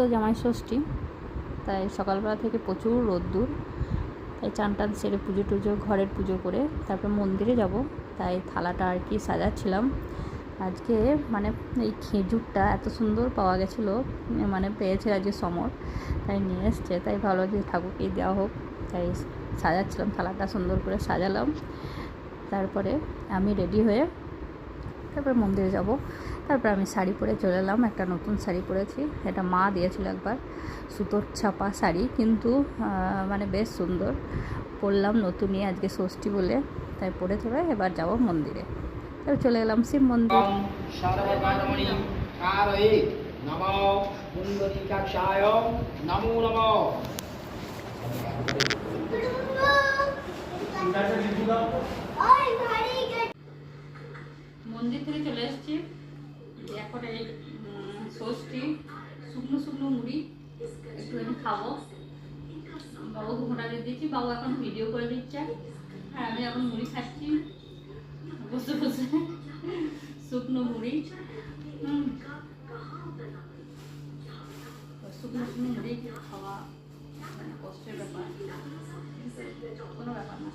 তো জামাই ষষ্ঠী, তাই সকালবেলা থেকে প্রচুর রোদ্দুর। তাই চান টান সেরে পুজো টুজো, ঘরের পুজো করে তারপর মন্দিরে যাব। তাই থালাটা আর কি সাজাচ্ছিলাম। আজকে মানে এই খেজুরটা এত সুন্দর পাওয়া গেছিলো, মানে পেয়েছে আজকে সমর, তাই নিয়ে এসছে। তাই ভালো যে ঠাকুরকেই দেওয়া হোক, তাই সাজাচ্ছিলাম, থালাটা সুন্দর করে সাজালাম। তারপরে আমি রেডি হয়ে তারপর মন্দিরে যাব। তারপর আমি শাড়ি পরে চলে এলাম, একটা নতুন শাড়ি পরেছি। এটা মা দিয়েছিল একবার, সুতোর ছাপা শাড়ি, কিন্তু মানে বেশ সুন্দর। পরলাম নতুনই, আজকে ষষ্ঠী বলে, তাই পরে চলে এবার যাব মন্দিরে। তারপর চলে এলাম শিব মন্দির। মন্দির থেকে চলে এসেছি, এখন এই ষষ্ঠী শুকনো শুকনো মুড়ি একটুখানি খাবো। বাবুকে মোটা দিয়ে দিচ্ছি, বাবু এখন ভিডিও করে দিচ্ছে, আর আমি এখন মুড়ি খাচ্ছি বসে বসে, শুকনো মুড়ি। শুকনো শুকনো মুড়ি খাওয়া মানে কষ্টের ব্যাপার, কোনো ব্যাপার না।